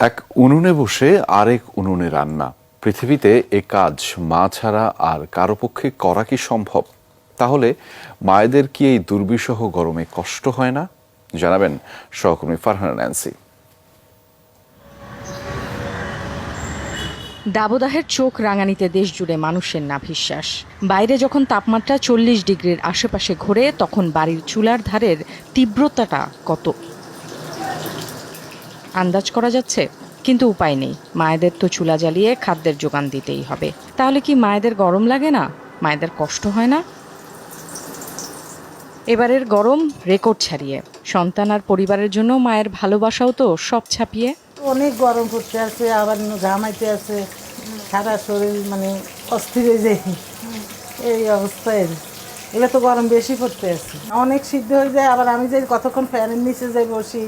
এক উনুনে বসে আরেক উনুনে রান্না। পৃথিবীতে এ কাজ মা ছাড়া আর কারো পক্ষে করা কি সম্ভব? তাহলে মায়েদের কি এই দুর্বিষহ গরমে কষ্ট হয় না? জানাবেন সহকর্মী ফারহানা ন্যান্সি। দাবদাহের চোখ রাঙানিতে দেশ জুড়ে মানুষের নাভিশ্বাস। বাইরে যখন তাপমাত্রা 40 ডিগ্রির আশেপাশে ঘোরে, তখন বাড়ির চুলার ধারের তীব্রতাটা কত আন্দাজ করা যাচ্ছে। কিন্তু উপায় নেই, মায়েদের তো চুলা জ্বালিয়ে খাদ্যের যোগান দিতেই হবে। তাহলে কি মায়েদের গরম লাগে না? মায়েদের কষ্ট হয় না? এবারের গরম রেকর্ড ছাড়িয়ে। সন্তান আর পরিবারের জন্য মায়ের ভালোবাসাও তো সব ছাপিয়ে। অনেক গরম পড়তে আছে, আবার ঘামাইতে আছে, সারা শরীর মানে অস্থির হয়ে যায় এই অবস্থায়। এবার তো গরম বেশি পড়তে আছে, অনেক সিদ্ধ হয়ে যায়। আবার আমি যাই কতক্ষণ ফ্যানের নিচে যাই বসি,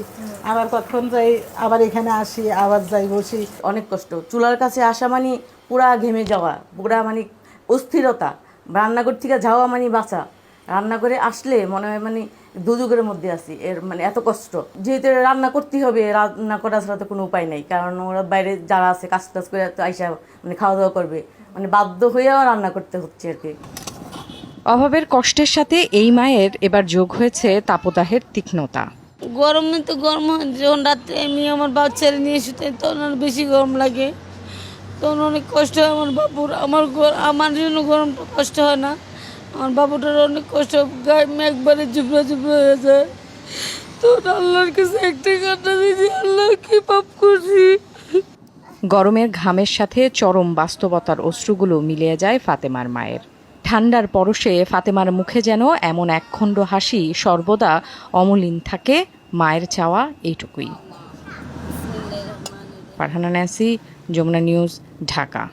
আবার কতক্ষণ যাই আবার এখানে আসি, আবার যাই বসি। অনেক কষ্ট। চুলার কাছে আসা মানে পুরা ঘেমে যাওয়া, পুরা মানে অস্থিরতা। রান্নাঘর থেকে যাওয়া মানে বাঁচা। রান্না করে আসলে মনে হয় মানে দুযুগের মধ্যে আছি, এর মানে এত কষ্ট। যেহেতু রান্না করতেই হবে, রান্না করা ছাড়া তো কোনো উপায় নেই, কারণ ওরা বাইরে যারা আছে কাজ টাজ করে আইসা মানে খাওয়া দাওয়া করবে, মানে বাধ্য হয়েও রান্না করতে হচ্ছে আর কি। অভাবের কষ্টের সাথে এই মায়ের এবার যোগ হয়েছে তাপদাহের তীক্ষ্ণতা। গরমে তো গরম হয়, যখন রাত্রে আমি আমার বাচ্চারা নিয়ে শুতে তখন আর বেশি গরম লাগে, তখন অনেক কষ্ট হয় আমার বাবুর। আমার জন্য গরমটা কষ্ট হয় না, আমার বাবুটার অনেক কষ্ট, গায়ে একবারে জুবড়া জুবড়া হয়ে যায়। তো আল্লাহর কাছে একটা কান্না দিয়েছি, আল্লাহ কি পাপ করছি। গরমের ঘামের সাথে চরম বাস্তবতার অশ্রুগুলো মিলিয়ে যায় ফাতেমার মায়ের। ঠান্ডার পরশে ফাতেমার মুখে যেন এমন একখণ্ড হাসি সর্বদা অমলিন থাকে। মায়ের চাওয়া এইটুকুই। Farhana Nancy, Jamuna news, Dhaka.